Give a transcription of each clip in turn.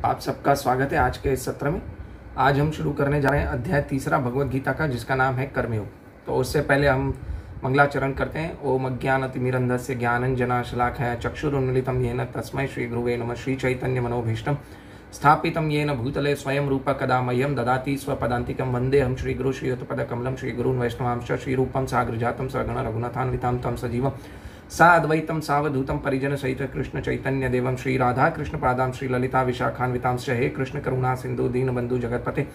आप सबका स्वागत है आज के इस सत्र में। आज हम शुरू करने जा रहे हैं अध्याय 3 भगवद गीता का, जिसका नाम है कर्मयोग। तो उससे पहले हम मंगलाचरण करते हैं। ओम अज्ञानतिमिरन्धस्य ज्ञानञ्जनशलाकया चक्षुरुन्मीलितं येन तस्मै श्री गुरुवे नमः। श्री चैतन्य मनोभीष्टं स्थापितं येन भूतले स्वयं रूप कदा मह्यं ददाति स्वपदान्तिकं। वन्देऽहं श्रीगुरु श्रीयुतपदकमलं श्रीगुरून् वैष्णवांश्च श्रीरूपं साग्रजातं सगण रघुनाथान्वितां तं सजीवं साद्वैतं सावधूतं परिजन सहित कृष्ण चैतन्य देवं श्री राधा कृष्ण पादां श्री ललिता विशाखान्वितांश्च। हे कृष्ण करुणा सिंधु दीनबंधु जगतपते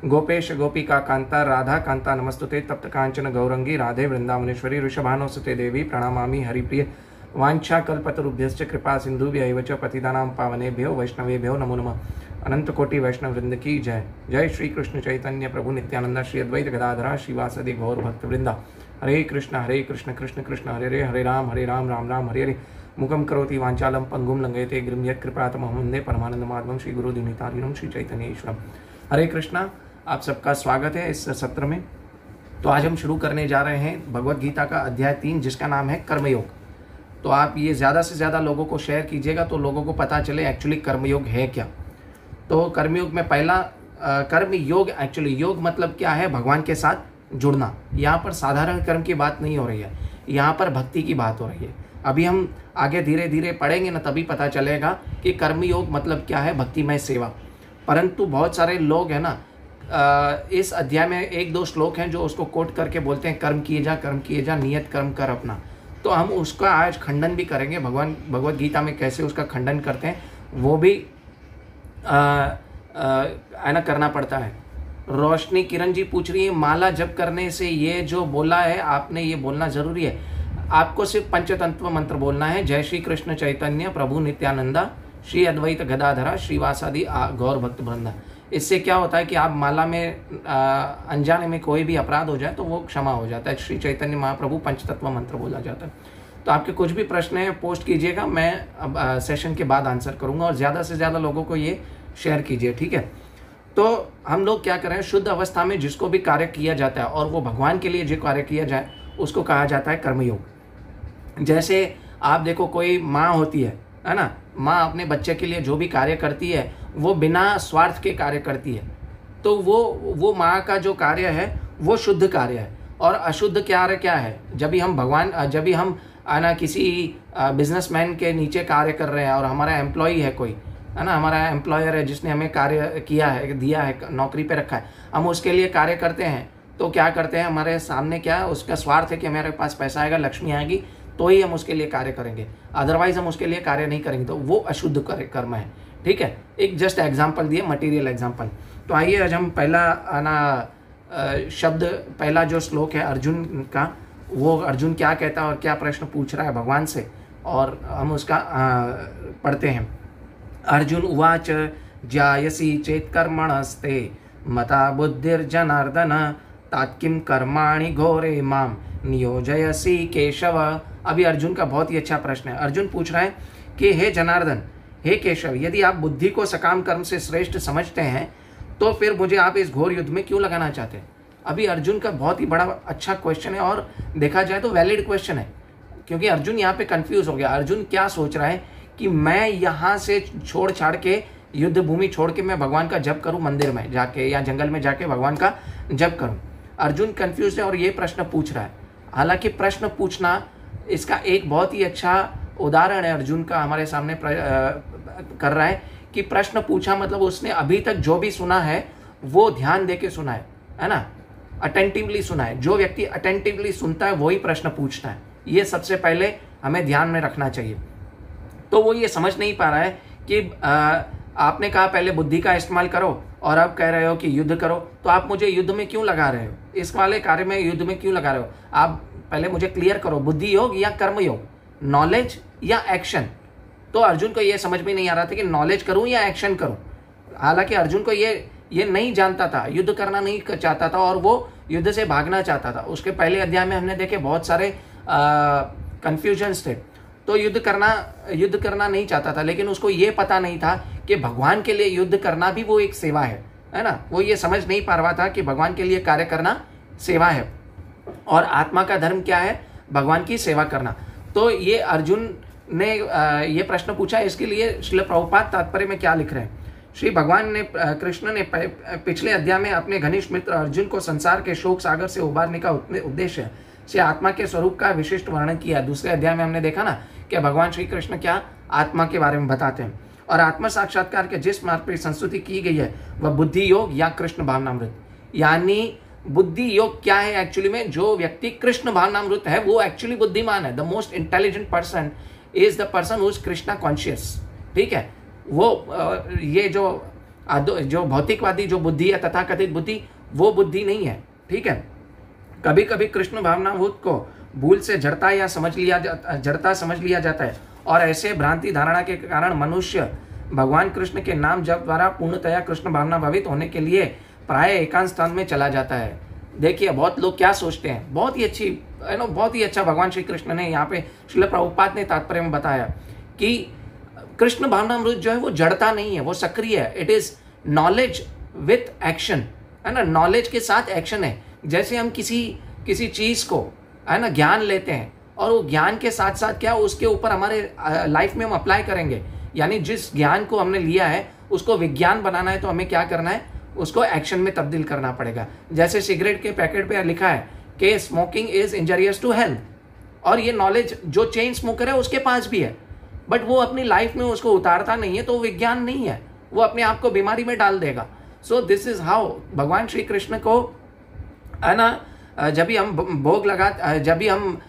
गोपेश गोपिका कांता राधा कांता नमस्तुते। तप्त कांचन गौरंगी राधे वृंदावनेश्वरी वृषभानुसुते देवी प्रणमामि हरिप्रिय। वाञ्छाकल्पतरुभ्यश्च कृपा सिंधुभ्यैव च पतितानां पावनेभ्यो वैष्णवेभ्यो नमो नमः। अनंत कोटि वैष्णव वृंद की जय। जय श्री कृष्ण चैतन्य प्रभु नित्यानंद श्री अद्वैत गदाधरा श्रीवासदि गौर भक्त वृंदा। हरे कृष्ण कृष्ण कृष्ण हरे राम राम राम हरे हरे। मुखम करोति वांचालम पंगुम लंघयते गिरिं यत्कृपातमहं वन्दे परमानंद माधवं श्री गुरु दिनितारिणं श्री चैतन्य ईश्वरम्। हरे कृष्णा, आप सबका स्वागत है इस सत्र में। तो आज हम शुरू करने जा रहे हैं भगवद गीता का अध्याय 3, जिसका नाम है कर्मयोग। तो आप ये ज़्यादा से ज़्यादा लोगों को शेयर कीजिएगा तो लोगों को पता चले एक्चुअली कर्मयोग है क्या। तो कर्मयोग में पहला कर्मयोग, एक्चुअली योग मतलब क्या है? भगवान के साथ जुड़ना। यहाँ पर साधारण कर्म की बात नहीं हो रही है, यहाँ पर भक्ति की बात हो रही है। अभी हम आगे धीरे धीरे पढ़ेंगे ना, तभी पता चलेगा कि कर्मयोग मतलब क्या है, भक्तिमय सेवा। परंतु बहुत सारे लोग हैं ना, इस अध्याय में 1-2 श्लोक हैं जो उसको कोट करके बोलते हैं कर्म किए जा नियत कर्म कर अपना। तो हम उसका आज खंडन भी करेंगे। भगवान भगवद गीता में कैसे उसका खंडन करते हैं वो भी है ना, करना पड़ता है। रोशनी किरण जी पूछ रही है, माला जप करने से ये जो बोला है आपने, ये बोलना जरूरी है? आपको सिर्फ पंचतत्व मंत्र बोलना है। जय श्री कृष्ण चैतन्य प्रभु नित्यानंदा श्री अद्वैत गदाधरा श्रीवासादि गौर भक्त वृंदा। इससे क्या होता है कि आप माला में अनजाने में कोई भी अपराध हो जाए तो वो क्षमा हो जाता है। श्री चैतन्य महाप्रभु पंचतत्व मंत्र बोला जाता है। तो आपके कुछ भी प्रश्न हैं पोस्ट कीजिएगा, मैं अब सेशन के बाद आंसर करूंगा। और ज़्यादा से ज़्यादा लोगों को ये शेयर कीजिए, ठीक है। तो हम लोग क्या करें, शुद्ध अवस्था में जिसको भी कार्य किया जाता है और वो भगवान के लिए जो कार्य किया जाए उसको कहा जाता है कर्मयोग। जैसे आप देखो, कोई माँ होती है ना, माँ अपने बच्चे के लिए जो भी कार्य करती है वो बिना स्वार्थ के कार्य करती है। तो वो माँ का जो कार्य है वो शुद्ध कार्य है। और अशुद्ध कार्य क्या है? जब भी हम ना किसी बिजनेसमैन के नीचे कार्य कर रहे हैं और हमारा एम्प्लॉई है कोई, है ना, हमारा एम्प्लॉयर है जिसने हमें कार्य किया है, दिया है, नौकरी पे रखा है, हम उसके लिए कार्य करते हैं। तो क्या करते हैं, हमारे सामने क्या है, उसका स्वार्थ है कि हमारे पास पैसा आएगा, लक्ष्मी आएगी, तो ही हम उसके लिए कार्य करेंगे, अदरवाइज हम उसके लिए कार्य नहीं करेंगे। तो वो अशुद्ध कर्म है, ठीक है। एक जस्ट एग्जाम्पल दिए, मटीरियल एग्जाम्पल। तो आइए आज हम पहला जो श्लोक है अर्जुन का, वो अर्जुन क्या कहता है और क्या प्रश्न पूछ रहा है भगवान से, और हम उसका पढ़ते हैं। अर्जुन उवाच जायसी चेत कर्मणस्ते मता बुद्धिर्जनार्दन तात्किं कर्माणि घोरे माम नियोजयसी केशव। अभी अर्जुन का बहुत ही अच्छा प्रश्न है। अर्जुन पूछ रहा है कि हे जनार्दन, हे केशव, यदि आप बुद्धि को सकाम कर्म से श्रेष्ठ समझते हैं तो फिर मुझे आप इस घोर युद्ध में क्यों लगाना चाहते हैं? अभी अर्जुन का बहुत ही बड़ा अच्छा क्वेश्चन है और देखा जाए तो वैलिड क्वेश्चन है, क्योंकि अर्जुन यहाँ पे कंफ्यूज हो गया। अर्जुन क्या सोच रहा है कि मैं यहाँ से छोड़ छाड़ के, युद्ध भूमि छोड़ के मैं भगवान का जप करूँ, मंदिर में जाके या जंगल में जाके भगवान का जप करूँ। अर्जुन कंफ्यूज है और ये प्रश्न पूछ रहा है। हालांकि प्रश्न पूछना, इसका एक बहुत ही अच्छा उदाहरण है अर्जुन का हमारे सामने कर रहा है कि प्रश्न पूछा मतलब उसने अभी तक जो भी सुना है वो ध्यान दे के सुना है ना, अटेंटिवली सुना है। जो व्यक्ति अटेंटिवली सुनता है वही प्रश्न पूछता है, ये सबसे पहले हमें ध्यान में रखना चाहिए। तो वो ये समझ नहीं पा रहा है कि आपने कहा पहले बुद्धि का इस्तेमाल करो और अब कह रहे हो कि युद्ध करो, तो आप मुझे युद्ध में क्यों लगा रहे हो? इस वाले कार्य में युद्ध में क्यों लगा रहे हो? आप पहले मुझे क्लियर करो, बुद्धि योग या कर्म योग, नॉलेज या एक्शन। तो अर्जुन को ये समझ में नहीं आ रहा था कि नॉलेज करूं या एक्शन करूं। हालांकि अर्जुन को ये नहीं जानता था, युद्ध करना नहीं चाहता था और वो युद्ध से भागना चाहता था। उसके पहले अध्याय में हमने देखे बहुत सारे कंफ्यूजन्स थे। तो युद्ध करना नहीं चाहता था, लेकिन उसको ये पता नहीं था कि भगवान के लिए युद्ध करना भी वो एक सेवा है ना। वो ये समझ नहीं पा रहा था कि भगवान के लिए कार्य करना सेवा है और आत्मा का धर्म क्या है, भगवान की सेवा करना। तो ये अर्जुन ने ये प्रश्न पूछा। इसके लिए श्रील प्रभुपाद तात्पर्य में क्या लिख रहे हैं श्री भगवान ने कृष्ण ने पिछले अध्याय में अपने घनिष्ठ मित्र अर्जुन को संसार के शोक सागर से उबारने का उद्देश्य से आत्मा के स्वरूप का विशिष्ट वर्णन किया। दूसरे अध्याय में हमने देखा ना कि भगवान श्री कृष्ण क्या आत्मा के बारे में बताते हैं, और आत्मा साक्षात्कार के जिस मार्ग पर संस्तुति की गई है वह बुद्धि योग या कृष्ण भावनामृत। यानी बुद्धि योग क्या है एक्चुअली में? जो व्यक्ति कृष्ण भावनामृत है वो एक्चुअली बुद्धिमान है। The most intelligent person is the person who is Krishna conscious. ठीक है, वो ये जो भौतिकवादी जो बुद्धि है, तथाकथित बुद्धि, वो बुद्धि नहीं है। ठीक है, कभी कभी कृष्ण भावनाभूत को भूल से जड़ता समझ लिया जाता है, और ऐसे भ्रांति धारणा के कारण मनुष्य भगवान कृष्ण के नाम जप द्वारा पूर्णतया कृष्ण भावना भावित होने के लिए प्राय एकांत स्थान में चला जाता है। देखिए बहुत लोग क्या सोचते हैं, बहुत ही अच्छा भगवान श्री कृष्ण ने यहाँ पे श्रील प्रभुपाद ने तात्पर्य में बताया कि कृष्ण भावनामृत जो है वो जड़ता नहीं है, वो सक्रिय है। It is knowledge with action, है ना, नॉलेज के साथ एक्शन है। जैसे हम किसी चीज को, है ना, ज्ञान लेते हैं और वो ज्ञान के साथ साथ क्या उसके ऊपर हमारे लाइफ में हम अप्लाई करेंगे। यानी जिस ज्ञान को हमने लिया है उसको विज्ञान बनाना है तो हमें क्या करना है, उसको एक्शन में तब्दील करना पड़ेगा। जैसे सिगरेट के पैकेट पे लिखा है कि smoking is injurious to health, और ये नॉलेज जो चेन स्मोकर है उसके पास भी है, बट वो अपनी लाइफ में उसको उतारता नहीं है, तो विज्ञान नहीं है, वो अपने आप को बीमारी में डाल देगा। सो दिस इज हाउ भगवान श्री कृष्ण को, है ना, जब भी हम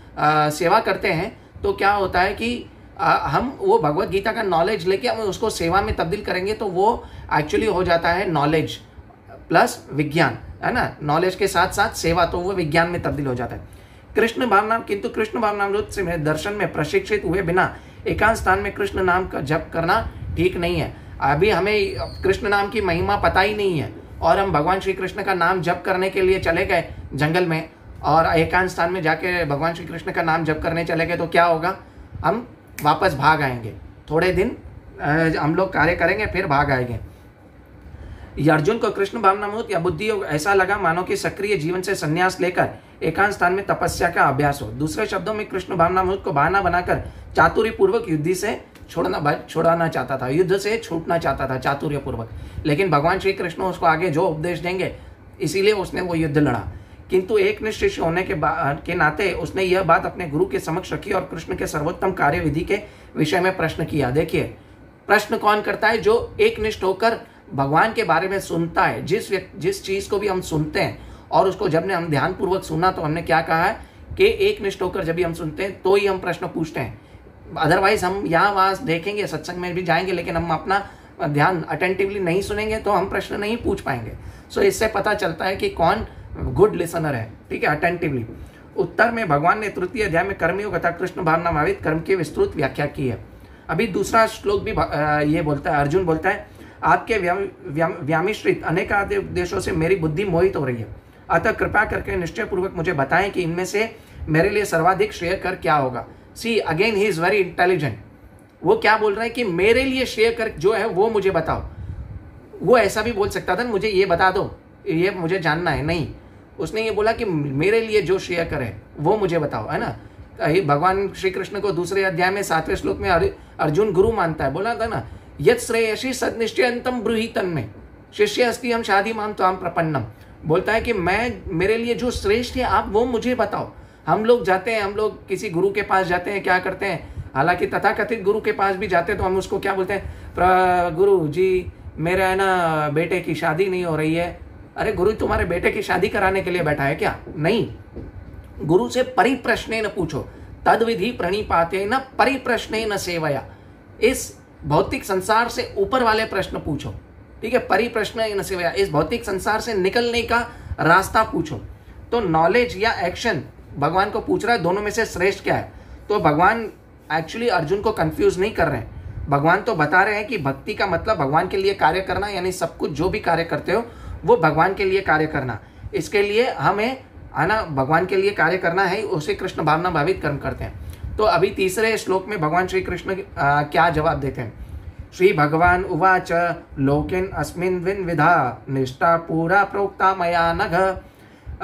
सेवा करते हैं तो क्या होता है कि हम वो भगवत गीता का नॉलेज लेके हम उसको सेवा में तब्दील करेंगे तो वो एक्चुअली हो जाता है नॉलेज प्लस विज्ञान, है ना, नॉलेज के साथ साथ सेवा, तो वो विज्ञान में तब्दील हो जाता है। कृष्ण भावनामृत से दर्शन में प्रशिक्षित हुए बिना एकांत स्थान में कृष्ण नाम का जप करना ठीक नहीं है। अभी हमें कृष्ण नाम की महिमा पता ही नहीं है और हम भगवान श्री कृष्ण का नाम जप करने के लिए चले गए जंगल में और एकांत स्थान में जाके भगवान श्री कृष्ण का नाम जप करने चले गए, तो क्या होगा, हम वापस भाग आएंगे। थोड़े दिन हम लोग कार्य करेंगे फिर भाग आएंगे। अर्जुन को कृष्ण भावनामृत या बुद्धि योग ऐसा लगा मानो कि सक्रिय जीवन से संन्यास लेकर एकांत स्थान में तपस्या का अभ्यास हो। दूसरे शब्दों में कृष्ण भावनामृत को बहाना बनाकर चातुर्य पूर्वक युद्ध से छुड़ाना चाहता था, युद्ध से छूटना चाहता था चातुर्य पूर्वक। लेकिन भगवान श्री कृष्ण उसको आगे जो उपदेश देंगे इसीलिए उसने वो युद्ध लड़ा। किंतु एक निष्ठ होने के नाते उसने यह बात अपने गुरु के समक्ष रखी और कृष्ण के सर्वोत्तम कार्य विधि के विषय में प्रश्न किया। देखिए प्रश्न कौन करता है? जो एक निष्ठ होकर भगवान के बारे में सुनता है। जिस चीज को भी हम सुनते हैं और उसको जब ने हम ध्यान पूर्वक सुना तो हमने क्या कहा है कि एक निष्ठ होकर जब भी हम सुनते हैं तो ही हम प्रश्न पूछते हैं। अदरवाइज हम यहाँ वहाँ देखेंगे, सत्संग में भी जाएंगे, लेकिन हम अपना ध्यान अटेंटिवली नहीं सुनेंगे तो हम प्रश्न नहीं पूछ पाएंगे। सो इससे पता चलता है कि कौन गुड लिसनर है, ठीक है, अटेंटिवली। उत्तर में भगवान ने तृतीय अध्याय में कर्मयोग तथा कृष्ण भावनाभावित कर्म की विस्तृत व्याख्या की है। अभी दूसरा श्लोक भी ये बोलता है, अर्जुन बोलता है, आपके व्यामिश्रित अनेक उद्देश्यों से मेरी बुद्धि मोहित हो रही है, अतः कृपा करके निश्चय पूर्वक मुझे बताएं कि इनमें से मेरे लिए सर्वाधिक श्रेय कर क्या होगा। See again he is very intelligent. वो क्या बोल रहा है कि मेरे लिए श्रेय कर जो है वो मुझे बताओ। वो ऐसा भी बोल सकता था, मुझे ये बता दो, ये मुझे जानना है, नहीं, उसने ये बोला कि मेरे लिए जो श्रेय कर है वो मुझे बताओ, है ना। भगवान श्री कृष्ण को दूसरे अध्याय में 7वें श्लोक में अर्जुन गुरु मानता है, बोला था ना, यत् श्रेयसी सद्निश्चयंतम ब्रूहि तन्मे शिष्य अस्ति हम शादी माम त्वाम प्रपन्नम। बोलता है कि मेरे लिए जो श्रेष्ठ है आप वो मुझे बताओ। हम लोग जाते हैं, हम लोग किसी गुरु के पास जाते हैं, क्या करते हैं, हालांकि तथाकथित गुरु के पास भी जाते हैं तो हम उसको क्या बोलते हैं, गुरु जी मेरा है ना बेटे की शादी नहीं हो रही है। अरे गुरु तुम्हारे बेटे की शादी कराने के लिए बैठा है क्या? नहीं, गुरु से परिप्रश्नेन पूछो, तद विधि प्रणिपातेन परिप्रश्नेन सेवया। इस भौतिक संसार से ऊपर वाले प्रश्न पूछो, ठीक है, परिप्रश्नेन सेवया, इस भौतिक संसार से निकलने का रास्ता पूछो। तो नॉलेज या एक्शन भगवान को पूछ रहा है, दोनों में से श्रेष्ठ क्या है? तो भगवान एक्चुअली अर्जुन को कंफ्यूज नहीं कर रहे हैं। भगवान तो बता रहे हैं कि भक्ति का मतलब भगवान के लिए कार्य करना, यानी सब कुछ जो भी कार्य करते हो वो भगवान के लिए कार्य करना। इसके लिए हमें आना भगवान के लिए कार्य करना है, उसे कृष्ण भावना भावित कर्म करते हैं। तो अभी तीसरे श्लोक में भगवान श्री कृष्ण क्या जवाब देते हैं? श्री भगवान उवाच लोकेन अस्मिन् विधा निष्ठा पूरा प्रोक्ता मया नघ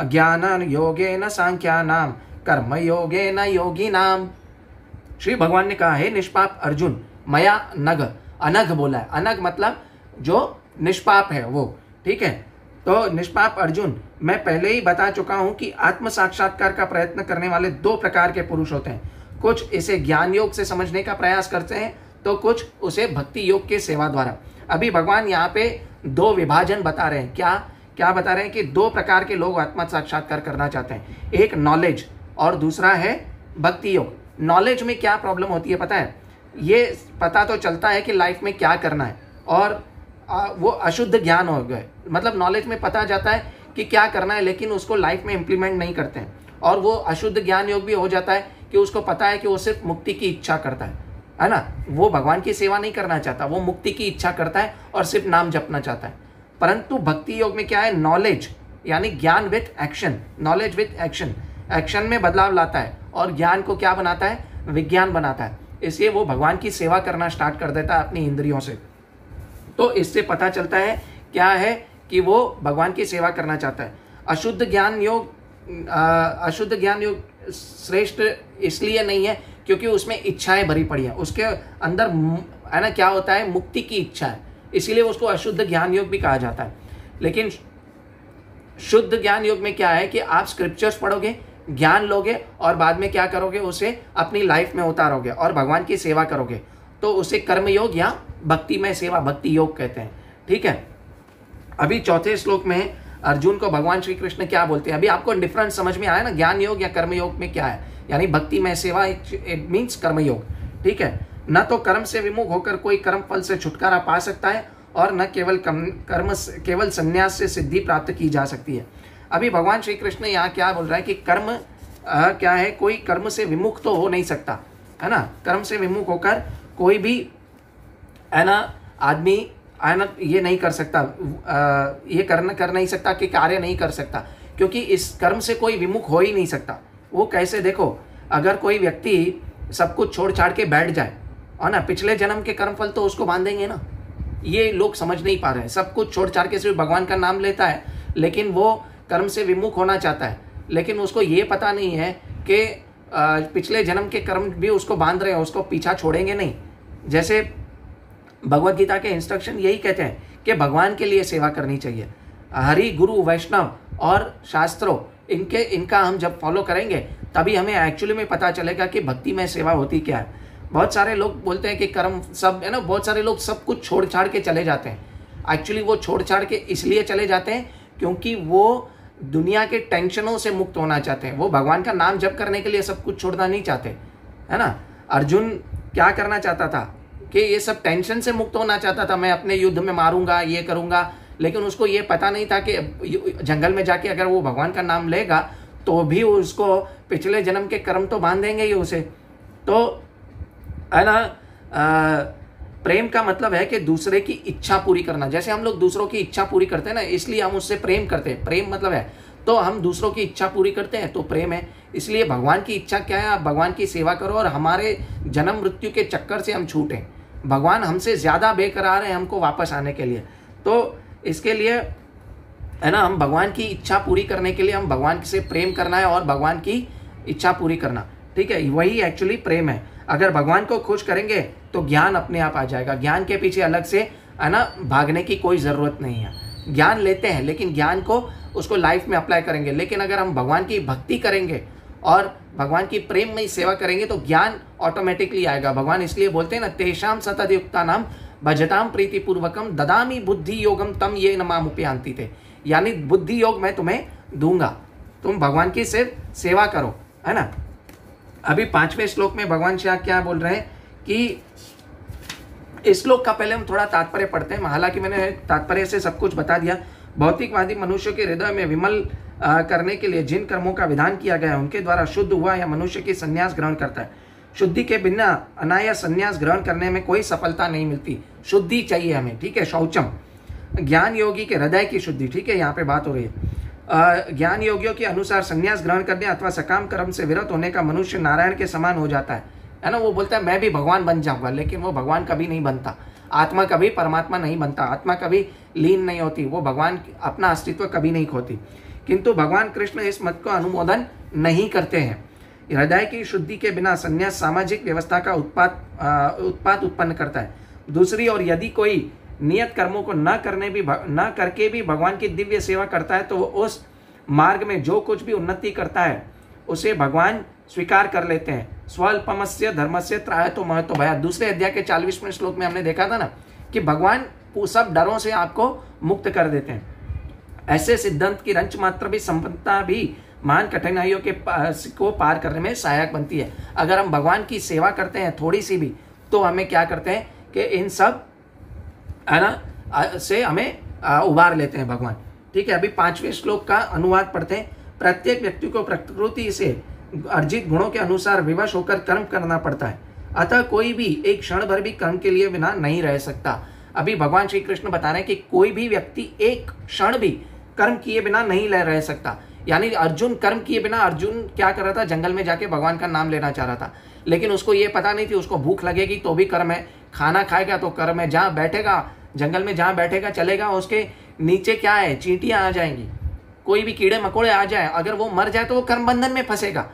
ज्ञान योगेन सांख्यानाम कर्म योगेन योगिनाम। श्री भगवान ने कहा है निष्पाप अर्जुन, मया नघ, अनघ बोला है। अनघ मतलब जो निष्पाप है वो, ठीक है। तो निष्पाप अर्जुन, मैं पहले ही बता चुका हूं कि आत्म साक्षात्कार का प्रयत्न करने वाले दो प्रकार के पुरुष होते हैं। कुछ इसे ज्ञान योग से समझने का प्रयास करते हैं, तो कुछ उसे भक्ति योग के सेवा द्वारा। अभी भगवान यहाँ पे दो विभाजन बता रहे हैं। क्या बता रहे हैं कि दो प्रकार के लोग आत्म साक्षात्कार करना चाहते हैं, एक नॉलेज और दूसरा है भक्ति योग। नॉलेज में क्या प्रॉब्लम होती है पता है, ये पता तो चलता है कि लाइफ में क्या करना है, और वो अशुद्ध ज्ञान हो गए। मतलब नॉलेज में पता जाता है कि क्या करना है, लेकिन उसको लाइफ में इंप्लीमेंट नहीं करते हैं। और वो अशुद्ध ज्ञान योग भी हो जाता है कि उसको पता है कि वो सिर्फ मुक्ति की इच्छा करता है ना। वो भगवान की सेवा नहीं करना चाहता, वो मुक्ति की इच्छा करता है और सिर्फ नाम जपना चाहता है। परंतु भक्ति योग में क्या है, नॉलेज यानी ज्ञान with action, knowledge with action, action में बदलाव लाता है और ज्ञान को क्या बनाता है, विज्ञान बनाता है। इसलिए वो भगवान की सेवा करना स्टार्ट कर देता है अपनी इंद्रियों से। तो इससे पता चलता है क्या है कि वो भगवान की सेवा करना चाहता है। अशुद्ध ज्ञान योग श्रेष्ठ इसलिए नहीं है क्योंकि उसमें इच्छाएं भरी पड़ी है, उसके अंदर है ना क्या होता है, मुक्ति की इच्छा है, इसीलिए उसको अशुद्ध ज्ञान योग भी कहा जाता है। लेकिन शुद्ध ज्ञान योग में क्या है कि आप स्क्रिप्चर्स पढ़ोगे, ज्ञान लोगे और बाद में क्या करोगे, उसे अपनी लाइफ में उतारोगे और भगवान की सेवा करोगे, तो उसे कर्म योग या भक्तिमय सेवा, भक्ति योग कहते हैं, ठीक है। अभी चौथे श्लोक में अर्जुन को भगवान श्री कृष्ण क्या बोलते हैं, अभी आपको डिफरेंस समझ में आया ना, ज्ञान योग या कर्म योग में क्या है, यानी भक्तिमय सेवा इट मीन्स कर्म योग, ठीक है। न तो कर्म से विमुख होकर कोई कर्म फल से छुटकारा पा सकता है और न केवल संन्यास से सिद्धि प्राप्त की जा सकती है। अभी भगवान श्री कृष्ण यहाँ क्या बोल रहा है कि कर्म क्या है, कोई कर्म से विमुख तो हो नहीं सकता, है ना। कर्म से विमुख होकर कोई भी है ना आदमी है ना ये नहीं कर सकता, ये कर नहीं सकता कि कार्य नहीं कर सकता, क्योंकि इस कर्म से कोई विमुख हो ही नहीं सकता। वो कैसे, देखो अगर कोई व्यक्ति सब कुछ छोड़ छाड़ के बैठ जाए है ना, पिछले जन्म के कर्म फल तो उसको बांधेंगे ना। ये लोग समझ नहीं पा रहे हैं, सब कुछ छोड़ छाड़ के सिर्फ भगवान का नाम लेता है, लेकिन वो कर्म से विमुख होना चाहता है, लेकिन उसको ये पता नहीं है कि पिछले जन्म के कर्म भी उसको बांध रहे हैं, उसको पीछा छोड़ेंगे नहीं। जैसे भगवत गीता के इंस्ट्रक्शन यही कहते हैं कि भगवान के लिए सेवा करनी चाहिए। हरि, गुरु, वैष्णव और शास्त्रों इनका हम जब फॉलो करेंगे तभी हमें एक्चुअली में पता चलेगा कि भक्ति में सेवा होती क्या है। बहुत सारे लोग बोलते हैं कि कर्म सब है ना, बहुत सारे लोग सब कुछ छोड़ छाड़ के चले जाते हैं। एक्चुअली वो छोड़ छाड़ के इसलिए चले जाते हैं क्योंकि वो दुनिया के टेंशनों से मुक्त होना चाहते हैं, वो भगवान का नाम जप करने के लिए सब कुछ छोड़ना नहीं चाहते, है ना। अर्जुन क्या करना चाहता था कि ये सब टेंशन से मुक्त होना चाहता था, मैं अपने युद्ध में मारूंगा, ये करूंगा, लेकिन उसको ये पता नहीं था कि जंगल में जाके अगर वो भगवान का नाम लेगा तो भी उसको पिछले जन्म के कर्म तो बांधेंगे ही उसे। तो है ना, प्रेम का मतलब है कि दूसरे की इच्छा पूरी करना। जैसे हम लोग दूसरों की इच्छा पूरी करते हैं ना, इसलिए हम उससे प्रेम करते हैं। प्रेम मतलब है तो हम दूसरों की इच्छा पूरी करते हैं तो प्रेम है। इसलिए भगवान की इच्छा क्या है, आप भगवान की सेवा करो और हमारे जन्म मृत्यु के चक्कर से हम छूटें। भगवान हमसे ज़्यादा बेकरार है हमको वापस आने के लिए। तो इसके लिए है ना, हम भगवान की इच्छा पूरी करने के लिए हम भगवान से प्रेम करना है और भगवान की इच्छा पूरी करना, ठीक है। वही एक्चुअली प्रेम है। अगर भगवान को खुश करेंगे तो ज्ञान अपने आप आ जाएगा। ज्ञान के पीछे अलग से है ना भागने की कोई ज़रूरत नहीं है। ज्ञान लेते हैं लेकिन ज्ञान को उसको लाइफ में अप्लाई करेंगे। लेकिन अगर हम भगवान की भक्ति करेंगे और भगवान की प्रेम में सेवा करेंगे तो ज्ञान ऑटोमेटिकली आएगा। भगवान इसलिए बोलते हैं ना, तेषाम सततयुक्ता नाम भजताम प्रीतिपूर्वकम ददामी बुद्धि योगम तम ये नमामुपयांति थे, यानी बुद्धि योग मैं तुम्हें दूंगा, तुम भगवान की सिर्फ सेवा करो, है ना। अभी 5वें श्लोक में भगवान श्री क्या बोल रहे हैं कि इस श्लोक का पहले हम थोड़ा तात्पर्य पढ़ते हैं। हालांकि मैंने तात्पर्य से सब कुछ बता दिया। भौतिकवादी मनुष्य के हृदय में विमल करने के लिए जिन कर्मों का विधान किया गया है उनके द्वारा शुद्ध हुआ या मनुष्य की संन्यास ग्रहण करता है। शुद्धि के बिना अनायास संन्यास ग्रहण करने में कोई सफलता नहीं मिलती। शुद्धि चाहिए हमें, ठीक है। शौचम, ज्ञान योगी के हृदय की शुद्धि, ठीक है, यहाँ पे बात हो रही है। ज्ञान योगियों के अनुसार संन्यास ग्रहण करने अथवा सकाम कर्म से विरत होने का मनुष्य नारायण के समान हो जाता है ना। वो बोलता है मैं भी भगवान बन जाऊंगा, लेकिन वो भगवान कभी नहीं बनता। आत्मा कभी परमात्मा नहीं बनता, आत्मा कभी लीन नहीं होती, वो भगवान अपना अस्तित्व कभी नहीं खोती। किंतु भगवान कृष्ण इस मत को अनुमोदन नहीं करते हैं। हृदय की शुद्धि के बिना संन्यास सामाजिक व्यवस्था का उत्पात उत्पन्न करता है। दूसरी ओर यदि कोई नियत कर्मों को न करके भी भगवान की दिव्य सेवा करता है तो वो उस मार्ग में जो कुछ भी उन्नति करता है उसे भगवान स्वीकार कर लेते हैं। स्वल्पमस्य धर्मस्य त्रायतो महतो भयात्, दूसरे अध्याय के 40वें श्लोक में हमने देखा था ना कि भगवान सब डरों से आपको मुक्त कर देते हैं। ऐसे सिद्धांत की रंच मात्र भी संपन्नता भी महान कठिनाइयों को पार करने में सहायक बनती है। अगर हम भगवान की सेवा करते हैं थोड़ी सी भी, तो हमें क्या करते हैं कि इन सब है ना से हमें उबार लेते हैं भगवान। ठीक है, अभी 5वें श्लोक का अनुवाद पढ़ते हैं। प्रत्येक व्यक्ति को प्रकृति से अर्जित गुणों के अनुसार विवश होकर कर्म करना पड़ता है, अतः कोई भी एक क्षण भर भी कर्म के लिए बिना नहीं रह सकता। अभी भगवान श्री कृष्ण बता रहे हैं कि कोई भी व्यक्ति एक क्षण भी कर्म किए बिना नहीं रह सकता। यानी अर्जुन कर्म किए बिना, अर्जुन क्या कर रहा था, जंगल में जाके भगवान का नाम लेना चाह रहा था, लेकिन उसको ये पता नहीं थी उसको भूख लगेगी तो भी कर्म है, खाना खाएगा तो कर्म है, जहाँ बैठेगा जंगल में जहाँ बैठेगा चलेगा उसके नीचे क्या है, चींटियां आ जाएंगी, कोई भी कीड़े मकोड़े आ जाए, अगर वो मर जाए तो वो कर्म बंधन में फंसेगा।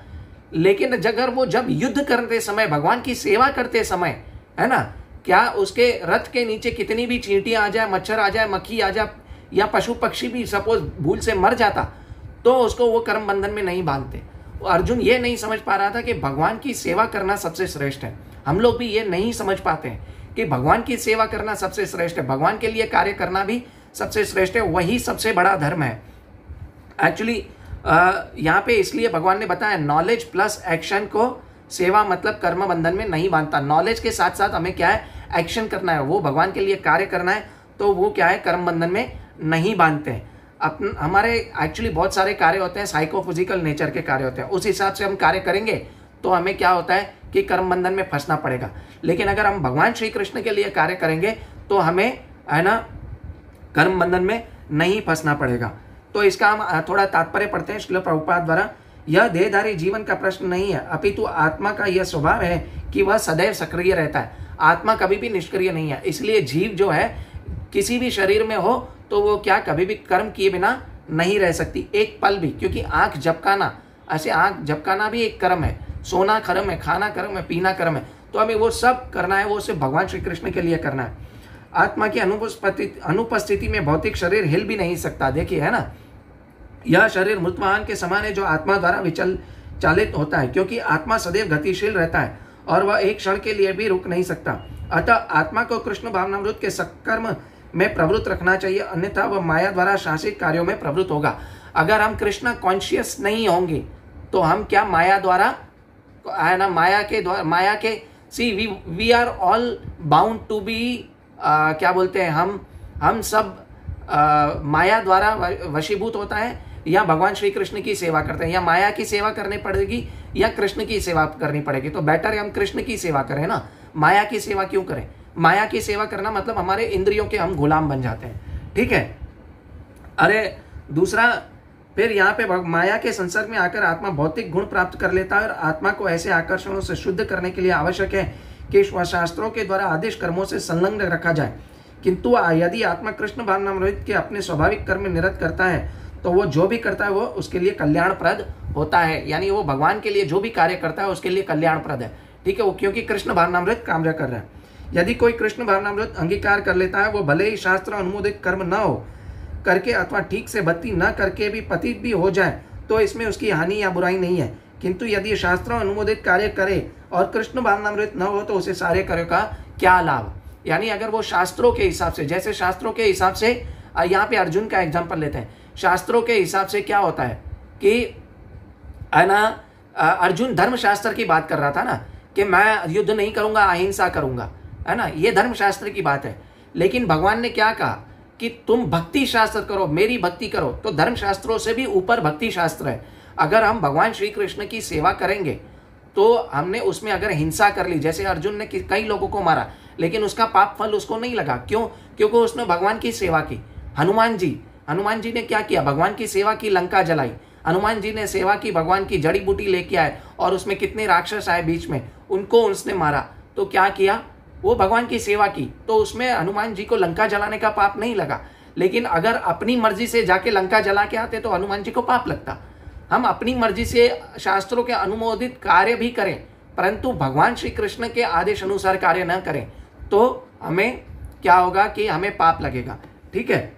लेकिन अगर वो जब युद्ध करते समय, भगवान की सेवा करते समय, है ना, क्या उसके रथ के नीचे कितनी भी चींटियां आ जाए, मच्छर आ जाए, मक्खी आ जाए या पशु पक्षी भी सपोज भूल से मर जाता तो उसको वो कर्म बंधन में नहीं बांधते। अर्जुन ये नहीं समझ पा रहा था कि भगवान की सेवा करना सबसे श्रेष्ठ है। हम लोग भी ये नहीं समझ पाते हैं कि भगवान की सेवा करना सबसे श्रेष्ठ है, भगवान के लिए कार्य करना भी सबसे श्रेष्ठ है, वही सबसे बड़ा धर्म है। एक्चुअली यहाँ पे इसलिए भगवान ने बताया नॉलेज प्लस एक्शन को सेवा मतलब कर्म बंधन में नहीं बांधता। नॉलेज के साथ साथ हमें क्या है, एक्शन करना है, वो भगवान के लिए कार्य करना है, तो वो क्या है, कर्म बंधन में नहीं बांधते हैं। हमारे एक्चुअली बहुत सारे कार्य होते हैं, साइकोफिजिकल नेचर के कार्य होते हैं, उस हिसाब से हम कार्य करेंगे तो हमें क्या होता है कि कर्म बंधन में फंसना पड़ेगा। लेकिन अगर हम भगवान श्री कृष्ण के लिए कार्य करेंगे तो हमें है ना कर्म बंधन में नहीं फंसना पड़ेगा। तो इसका हम थोड़ा तात्पर्य पढ़ते हैं श्रील प्रभुपाद द्वारा। यह देहधारी जीवन का प्रश्न नहीं है, अपितु आत्मा का यह स्वभाव है कि वह सदैव सक्रिय रहता है। आत्मा कभी भी निष्क्रिय नहीं है, इसलिए जीव जो है किसी भी शरीर में हो तो वो क्या कभी भी कर्म किए बिना नहीं रह सकती एक पल भी, क्योंकि आंख झपकाना, ऐसे आंख झपकाना भी एक कर्म है, सोना कर्म है, खाना कर्म है, पीना कर्म है, तो हमें वो सब करना है, वो सिर्फ भगवान श्री कृष्ण के लिए करना है। आत्मा की अनुपस्थिति में भौतिक शरीर हिल भी नहीं सकता। देखिए है ना, यह शरीर मृतवाहन के समान है जो आत्मा द्वारा चालित होता है, क्योंकि आत्मा सदैव गतिशील रहता है और वह एक क्षण के लिए भी रुक नहीं सकता। अतः आत्मा को कृष्ण भावनामृत के सकर्म में प्रवृत्त रखना चाहिए, अन्यथा वह माया द्वारा शासित कार्यों में प्रवृत्त होगा। अगर हम कृष्ण कॉन्शियस नहीं होंगे तो हम क्या माया द्वारा है ना, माया के see we are all bound to be क्या बोलते हैं, हम सब माया द्वारा वशीभूत होता है, या भगवान श्री कृष्ण की सेवा करते हैं, या माया की सेवा करनी पड़ेगी या कृष्ण की सेवा करनी पड़ेगी। तो बेटर है हम कृष्ण की सेवा करें ना, माया की सेवा क्यों करें। माया की सेवा करना मतलब हमारे इंद्रियों के हम गुलाम बन जाते हैं। ठीक है, अरे दूसरा फिर यहाँ पे माया के संसर्ग में आकर आत्मा भौतिक गुण प्राप्त कर लेता है और आत्मा को ऐसे आकर्षणों से शुद्ध करने के लिए आवश्यक है कि शास्त्रों के द्वारा आदेश कर्मों से संलग्न रखा जाए। किंतु यदि आत्मा कृष्ण भावनामृत के अपने स्वाभाविक कर्म में निरत करता है तो वो जो भी करता है वो उसके लिए कल्याणप्रद होता है, यानी वो भगवान के लिए जो भी कार्य करता है उसके लिए कल्याणप्रद है। ठीक है, वो क्योंकि कृष्ण भावनामृत कार्य कर रहा है। यदि कोई कृष्ण भावनामृत अंगीकार कर लेता है, वो भले ही शास्त्र अनुमोदित कर्म न हो करके अथवा ठीक से भक्ति न करके भी पतित भी हो जाए तो इसमें उसकी हानि या बुराई नहीं है। किंतु यदि शास्त्रों अनुमोदित कार्य करे और कृष्ण भावनामृत न हो तो उसे सारे कार्यों का क्या लाभ। यानी अगर वो शास्त्रों के हिसाब से, जैसे शास्त्रों के हिसाब से यहाँ पे अर्जुन का एग्जाम्पल लेते हैं, शास्त्रों के हिसाब से क्या होता है कि है ना, अर्जुन धर्मशास्त्र की बात कर रहा था ना कि मैं युद्ध नहीं करूंगा, अहिंसा करूंगा, है ना, ये धर्मशास्त्र की बात है। लेकिन भगवान ने क्या कहा कि तुम भक्ति शास्त्र करो, मेरी भक्ति करो, तो धर्मशास्त्रों से भी ऊपर भक्ति शास्त्र है। अगर हम भगवान श्री कृष्ण की सेवा करेंगे तो हमने उसमें अगर हिंसा कर ली, जैसे अर्जुन ने कई लोगों को मारा लेकिन उसका पाप फल उसको नहीं लगा, क्यों, क्योंकि उसने भगवान की सेवा की। हनुमान जी ने क्या किया, भगवान की सेवा की, लंका जलाई। हनुमान जी ने सेवा की, भगवान की जड़ी बूटी लेके आए और उसमें कितने राक्षस आए बीच में, उनको उसने मारा। तो क्या किया, वो भगवान की सेवा की, तो उसमें हनुमान जी को लंका जलाने का पाप नहीं लगा। लेकिन अगर अपनी मर्जी से जाके लंका जला के आते तो हनुमान जी को पाप लगता। हम अपनी मर्जी से शास्त्रों के अनुमोदित कार्य भी करें परंतु भगवान श्री कृष्ण के आदेश अनुसार कार्य न करें तो हमें क्या होगा कि हमें पाप लगेगा। ठीक है,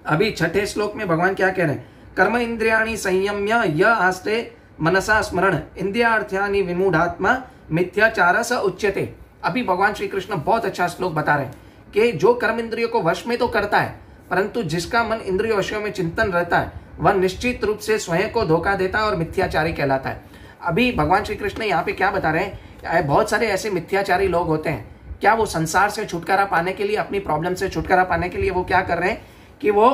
अभी छठे श्लोक में भगवान क्या कह रहे हैं, कर्म इंद्रियाणि संयम्य य आस्ते मनसा स्मरण इंद्रियार्थ्यानि विमूढ़ात्मा मिथ्याचार स उच्यते। अभी भगवान श्री कृष्ण बहुत अच्छा श्लोक बता रहे हैं कि जो कर्म इंद्रियों को वश में तो करता है, परंतु जिसका मन इंद्रिय विषयों में चिंतन रहता है वह निश्चित रूप से स्वयं को धोखा देता है और मिथ्याचारी कहलाता है। अभी भगवान श्री कृष्ण यहाँ पे क्या बता रहे हैं, बहुत सारे ऐसे मिथ्याचारी लोग होते हैं, क्या वो संसार से छुटकारा पाने के लिए, अपनी प्रॉब्लम से छुटकारा पाने के लिए वो क्या कर रहे हैं कि वो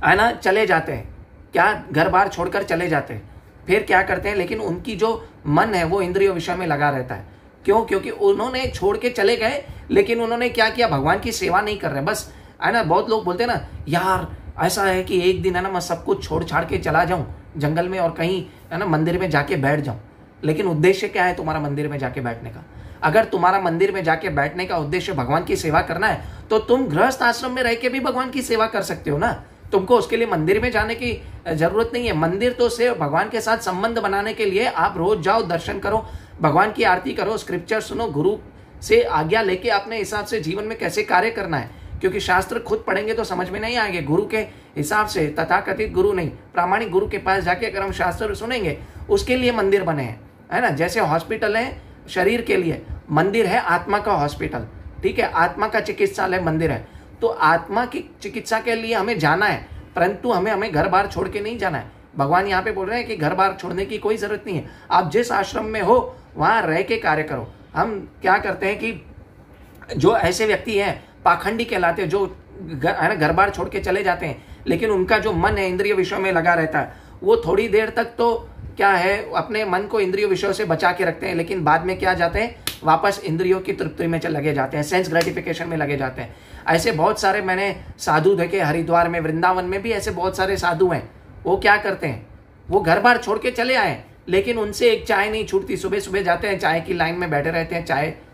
है ना चले जाते हैं, क्या घर बार छोड़कर चले जाते हैं, फिर क्या करते हैं, लेकिन उनकी जो मन है वो इंद्रिय विषय में लगा रहता है। क्यों? क्योंकि उन्होंने छोड़ के चले गए, लेकिन उन्होंने क्या किया, भगवान की सेवा नहीं कर रहे। बस है ना, बहुत लोग बोलते हैं ना, यार ऐसा है कि एक दिन है ना मैं सब कुछ छोड़ छाड़ के चला जाऊं जंगल में और कहीं है ना मंदिर में जाके बैठ जाऊं। लेकिन उद्देश्य क्या है तुम्हारा मंदिर में जाके बैठने का? अगर तुम्हारा मंदिर में जाके बैठने का उद्देश्य भगवान की सेवा करना है तो तुम गृहस्थ आश्रम में रह के भी भगवान की सेवा कर सकते हो ना। तुमको उसके लिए मंदिर में जाने की जरूरत नहीं है। मंदिर तो सिर्फ भगवान के साथ संबंध बनाने के लिए, आप रोज जाओ, दर्शन करो, भगवान की आरती करो, स्क्रिप्चर सुनो, गुरु से आज्ञा लेके अपने हिसाब से जीवन में कैसे कार्य करना है। क्योंकि शास्त्र खुद पढ़ेंगे तो समझ में नहीं आएंगे, गुरु के हिसाब से, तथाकथित गुरु नहीं, प्रामाणिक गुरु के पास जाके अगर हम शास्त्र सुनेंगे, उसके लिए मंदिर बने हैं, है ना। जैसे हॉस्पिटल है शरीर के लिए, मंदिर है आत्मा का हॉस्पिटल। ठीक है, आत्मा का चिकित्सालय मंदिर है। तो आत्मा की चिकित्सा के लिए हमें जाना है, परंतु हमें घर बार छोड़ के नहीं जाना है। भगवान यहाँ पे बोल रहे हैं कि घर बार छोड़ने की कोई जरूरत नहीं है, आप जिस आश्रम में हो वहां रह के कार्य करो। हम क्या करते हैं कि जो ऐसे व्यक्ति हैं पाखंडी कहलाते हैं, जो है ना घर बार छोड़ के चले जाते हैं, लेकिन उनका जो मन है इंद्रिय विषयों में लगा रहता है, वो थोड़ी देर तक तो क्या है अपने मन को इंद्रिय विषयों से बचा के रखते हैं, लेकिन बाद में क्या जाते हैं, वापस इंद्रियों की तृप्ति में लगे जाते हैं, सेंस ग्रेटिफिकेशन में लगे जाते हैं। ऐसे बहुत सारे मैंने साधु देखे, हरिद्वार में, वृंदावन में भी ऐसे बहुत सारे साधु हैं। वो क्या करते हैं, वो घर बार छोड़ के चले आए, लेकिन उनसे एक चाय नहीं छूटती। सुबह सुबह जाते हैं, चाय की लाइन में बैठे रहते हैं,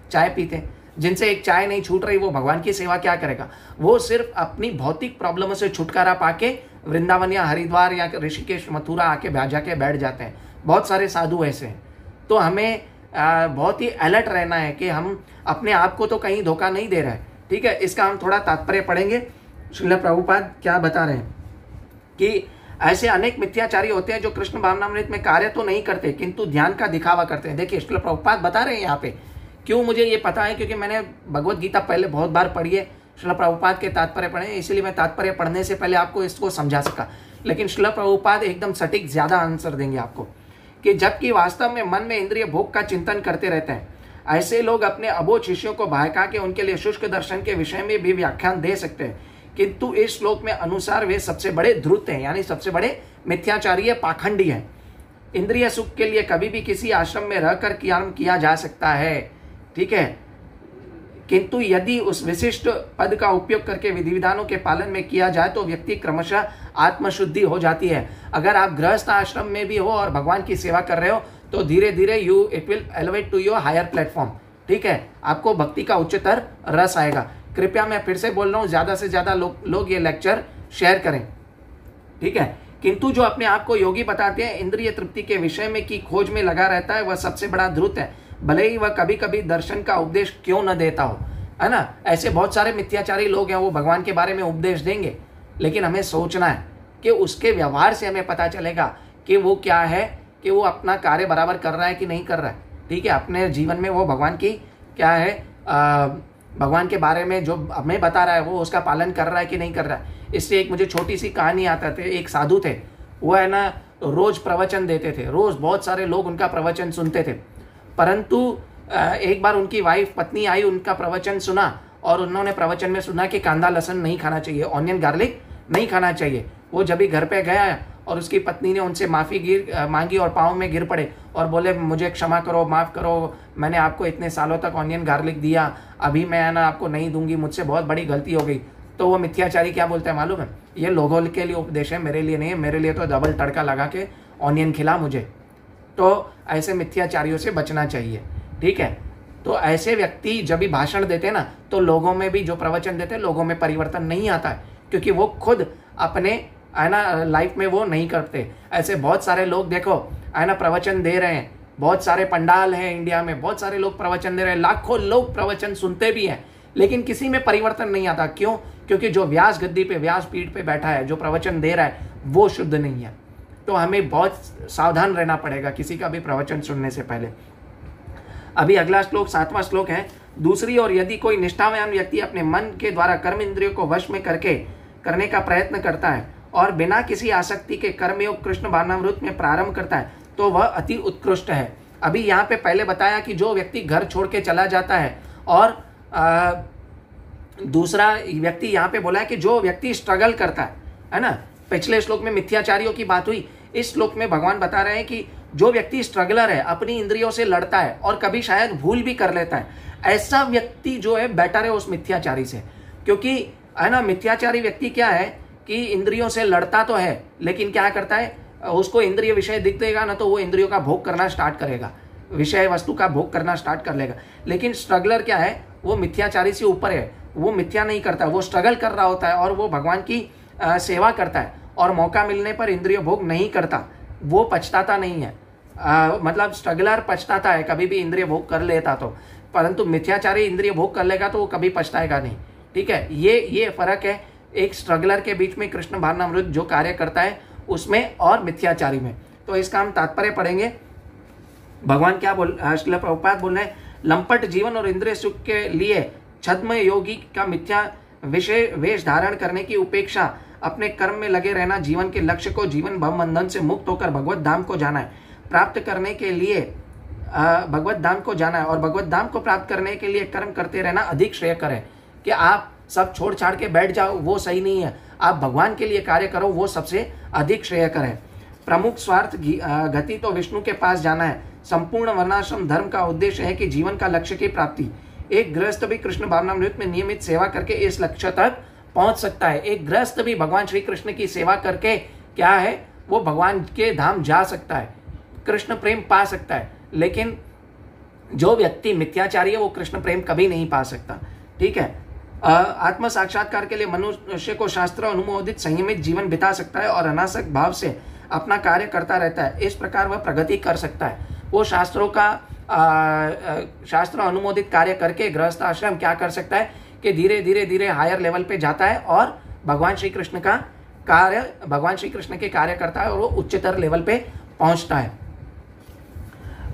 चाय पीते हैं। जिनसे एक चाय नहीं छूट रही, वो भगवान की सेवा क्या करेगा। वो सिर्फ अपनी भौतिक प्रॉब्लमों से छुटकारा पाके वृंदावन या हरिद्वार या ऋषिकेश, मथुरा आके जाके बैठ जाते हैं। बहुत सारे साधु ऐसे हैं। तो हमें बहुत ही अलर्ट रहना है कि हम अपने आप को तो कहीं धोखा नहीं दे रहे हैं। ठीक है, इसका हम थोड़ा तात्पर्य पढ़ेंगे। श्रील प्रभुपाद क्या बता रहे हैं कि ऐसे अनेक मिथ्याचारी होते हैं जो कृष्ण भावनामृत में कार्य तो नहीं करते, किंतु ध्यान का दिखावा करते हैं। देखिए श्रील प्रभुपाद बता रहे हैं यहाँ पे, क्यों मुझे ये पता है, क्योंकि मैंने भगवत गीता पहले बहुत बार पढ़ी है, श्रील प्रभुपाद के तात्पर्य पढ़े, इसलिए मैं तात्पर्य पढ़ने से पहले आपको इसको समझा सका। लेकिन श्रील प्रभुपाद एकदम सटीक ज्यादा आंसर देंगे आपको कि जबकि वास्तव में मन में इंद्रिय भोग का चिंतन करते रहते हैं, ऐसे लोग अपने अबोध शिष्यों को बहका के उनके लिए शुष्क दर्शन के विषय में भी व्याख्यान दे सकते हैं, किंतु इस श्लोक में अनुसार वे सबसे बड़े धूर्त हैं, यानी सबसे बड़े मिथ्याचारी है, पाखंडी है। इंद्रिय सुख के लिए कभी भी किसी आश्रम में रहकर कर्म किया जा सकता है, ठीक है, किंतु यदि उस विशिष्ट पद का उपयोग करके विधि विधानों के पालन में किया जाए तो व्यक्ति क्रमशः आत्मशुद्धि हो जाती है। अगर आप गृहस्थ आश्रम में भी हो और भगवान की सेवा कर रहे हो तो धीरे धीरे it will elevate to your higher platform. ठीक है, आपको भक्ति का उच्चतर रस आएगा। कृपया मैं फिर से बोल रहा हूँ, ज्यादा से ज्यादा लोग ये लेक्चर शेयर करें। ठीक है, किंतु जो अपने आप को योगी बताते हैं, इंद्रिय तृप्ति के विषय में की खोज में लगा रहता है, वह सबसे बड़ा धूर्त है, भले ही वह कभी कभी दर्शन का उपदेश क्यों न देता हो, है ना। ऐसे बहुत सारे मिथ्याचारी लोग हैं, वो भगवान के बारे में उपदेश देंगे, लेकिन हमें सोचना है कि उसके व्यवहार से हमें पता चलेगा कि वो क्या है, कि वो अपना कार्य बराबर कर रहा है कि नहीं कर रहा है। ठीक है, अपने जीवन में वो भगवान की क्या है, भगवान के बारे में जो हमें बता रहा है वो उसका पालन कर रहा है कि नहीं कर रहा है। इससे एक मुझे छोटी सी कहानी आता थे। एक साधु थे, वो है ना रोज प्रवचन देते थे, रोज बहुत सारे लोग उनका प्रवचन सुनते थे, परंतु एक बार उनकी वाइफ पत्नी आई, उनका प्रवचन सुना और उन्होंने प्रवचन में सुना कि कांदा लहसुन नहीं खाना चाहिए, ऑनियन गार्लिक नहीं खाना चाहिए। वो जब भी घर पे गया और उसकी पत्नी ने उनसे माफ़ी मांगी और पाँव में गिर पड़े और बोले मुझे क्षमा करो, माफ़ करो, मैंने आपको इतने सालों तक ऑनियन गार्लिक दिया, अभी मैं ना आपको नहीं दूंगी, मुझसे बहुत बड़ी गलती हो गई। तो वो मिथ्याचारी क्या बोलते हैं मालूम है, ये लोगों के लिए उपदेश है, मेरे लिए नहीं है, मेरे लिए तो डबल तड़का लगा के ऑनियन खिला मुझे। तो ऐसे मिथ्याचारियों से बचना चाहिए। ठीक है, तो ऐसे व्यक्ति जब भी भाषण देते हैं ना, तो लोगों में भी जो प्रवचन देते हैं, लोगों में परिवर्तन नहीं आता है, क्योंकि वो खुद अपने है ना लाइफ में वो नहीं करते। ऐसे बहुत सारे लोग देखो है ना प्रवचन दे रहे हैं, बहुत सारे पंडाल हैं इंडिया में, बहुत सारे लोग प्रवचन दे रहे हैं, लाखों लोग प्रवचन सुनते भी हैं, लेकिन किसी में परिवर्तन नहीं आता। क्यों? क्योंकि जो व्यास गद्दी पे, व्यास पीठ पे बैठा है, जो प्रवचन दे रहा है, वो शुद्ध नहीं है। तो हमें बहुत सावधान रहना पड़ेगा किसी का भी प्रवचन सुनने से पहले। अभी अगला श्लोक 7वां श्लोक है। दूसरी ओर यदि कोई निष्ठावान व्यक्ति अपने मन के द्वारा कर्म इंद्रियों को वश में करने का प्रयत्न करता है और बिना किसी आसक्ति के कर्मयोग कृष्ण भावनामृत में प्रारंभ करता है तो वह अति उत्कृष्ट है। अभी यहाँ पे पहले बताया कि जो व्यक्ति घर छोड़ के चला जाता है, और दूसरा व्यक्ति यहाँ पे बोला है कि जो व्यक्ति स्ट्रगल करता है ना। पिछले श्लोक में मिथ्याचारियों की बात हुई, इस श्लोक में भगवान बता रहे हैं कि जो व्यक्ति स्ट्रगलर है, अपनी इंद्रियों से लड़ता है और कभी शायद भूल भी कर लेता है, ऐसा व्यक्ति जो है बेटर है उस मिथ्याचारी से। क्योंकि है ना, मिथ्याचारी व्यक्ति क्या है कि इंद्रियों से लड़ता तो है, लेकिन क्या करता है, उसको इंद्रिय विषय दिख देगा ना तो वो इंद्रियों का भोग करना स्टार्ट करेगा, विषय वस्तु का भोग करना स्टार्ट कर लेगा। लेकिन स्ट्रगलर क्या है, वो मिथ्याचारी से ऊपर है, वो मिथ्या नहीं करता, वो स्ट्रगल कर रहा होता है और वो भगवान की सेवा करता है और मौका मिलने पर इंद्रिय भोग नहीं करता, वो पछताता नहीं है। मतलब स्ट्रगलर पछताता है कभी भी इंद्रिय भोग कर लेता तो, परंतु मिथ्याचारी इंद्रिय भोग कर लेगा तो वो कभी पछताएगा नहीं। ठीक है, ये फर्क है एक स्ट्रगलर के बीच में, कृष्ण भावनामृत जो कार्य करता है उसमें, और मिथ्याचारी में। तो इसका हम तात्पर्य पढ़ेंगे। भगवान क्या श्रील प्रभुपाद बोल रहे हैं, लंपट जीवन और इंद्रिय सुख के लिए छद्म योगी का मिथ्या विषय वेश धारण करने की उपेक्षा, अपने कर्म में लगे रहना, जीवन के लक्ष्य को जीवन भव बंधन से मुक्त होकर भगवत धाम को जाना है, प्राप्त करने के लिए भगवत धाम को जाना है, और भगवत धाम को प्राप्त करने के लिए कर्म करते रहना अधिक श्रेयकर है। कि आप सब छोड़ छाड़ के बैठ जाओ वो सही नहीं है, आप भगवान के लिए कार्य करो वो सबसे अधिक श्रेयकर है। प्रमुख स्वार्थ गति तो विष्णु के पास जाना है। संपूर्ण वर्णाश्रम धर्म का उद्देश्य है कि जीवन का लक्ष्य की प्राप्ति। एक गृहस्थ भी कृष्ण भावनामृत में नियमित सेवा करके इस लक्ष्य तक पहुंच सकता है। एक गृहस्थ भी भगवान श्री कृष्ण की सेवा करके क्या है, वो भगवान के धाम जा सकता है, कृष्ण प्रेम पा सकता है। लेकिन जो व्यक्ति मिथ्याचारी है वो कृष्ण प्रेम कभी नहीं पा सकता। ठीक है, आत्म साक्षात्कार के लिए मनुष्य को शास्त्र अनुमोदित संयमित जीवन बिता सकता है और अनासक्त भाव से अपना कार्य करता रहता है। इस प्रकार वह प्रगति कर सकता है। वो शास्त्रों का शास्त्र अनुमोदित कार्य करके गृहस्थ आश्रम क्या कर सकता है कि धीरे धीरे धीरे हायर लेवल पे जाता है और भगवान श्री कृष्ण का कार्य, भगवान श्री कृष्ण के कार्य करता है और वो उच्चतर लेवल पे पहुंचता है।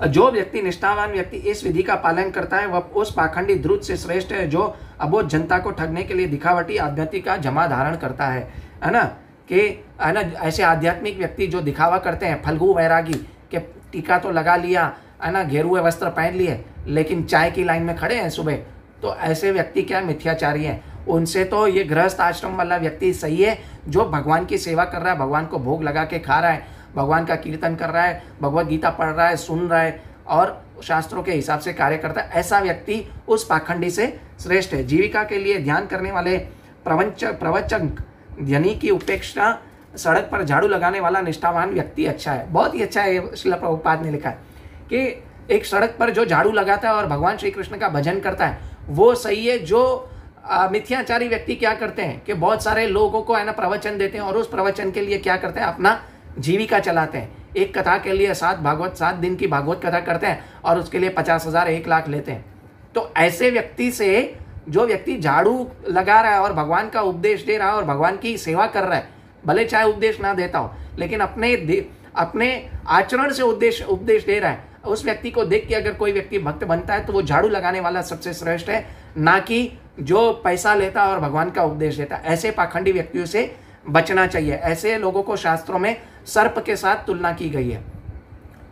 जो व्यक्ति निष्ठावान व्यक्ति इस विधि का पालन करता है वह उस पाखंडी द्रुत से श्रेष्ठ है जो अबोध जनता को ठगने के लिए दिखावटी आध्यात्मिक का जमा धारण करता है ना। कि है ना, ऐसे आध्यात्मिक व्यक्ति जो दिखावा करते हैं, फल्गु वैरागी के टीका तो लगा लिया है ना, घेरुए वस्त्र पहन लिए, लेकिन चाय की लाइन में खड़े हैं सुबह, तो ऐसे व्यक्ति क्या मिथ्याचारी हैं। उनसे तो ये गृहस्थ आश्रम वाला व्यक्ति सही है जो भगवान की सेवा कर रहा है, भगवान को भोग लगा के खा रहा है, भगवान का कीर्तन कर रहा है, भगवत गीता पढ़ रहा है, सुन रहा है और शास्त्रों के हिसाब से कार्य करता है। ऐसा व्यक्ति उस पाखंडी से श्रेष्ठ है। जीविका के लिए ध्यान करने वाले प्रवचक ध्यानी की उपेक्षा, सड़क पर झाड़ू लगाने वाला निष्ठावान व्यक्ति अच्छा है। बहुत ही अच्छा है, श्रील प्रभुपाद ने लिखा है कि एक सड़क पर जो झाड़ू लगाता है और भगवान श्री कृष्ण का भजन करता है वो सही है। जो मिथ्याचारी व्यक्ति क्या करते हैं कि बहुत सारे लोगों को है ना प्रवचन देते हैं और उस प्रवचन के लिए क्या करते हैं, अपना जीविका चलाते हैं। एक कथा के लिए 7 दिन की भागवत कथा करते हैं और उसके लिए 50,000 1 लाख लेते हैं। तो ऐसे व्यक्ति से जो व्यक्ति झाड़ू लगा रहा है और भगवान का उपदेश दे रहा है और भगवान की सेवा कर रहा है, भले चाहे उपदेश ना देता हो, लेकिन अपने आचरण से उपदेश दे रहा है, उस व्यक्ति को देख के अगर कोई व्यक्ति भक्त बनता है तो वो झाड़ू लगाने वाला सबसे श्रेष्ठ है, ना कि जो पैसा लेता और भगवान का उपदेश देता। ऐसे पाखंडी व्यक्तियों से बचना चाहिए। ऐसे लोगों को शास्त्रों में सर्प के साथ तुलना की गई है,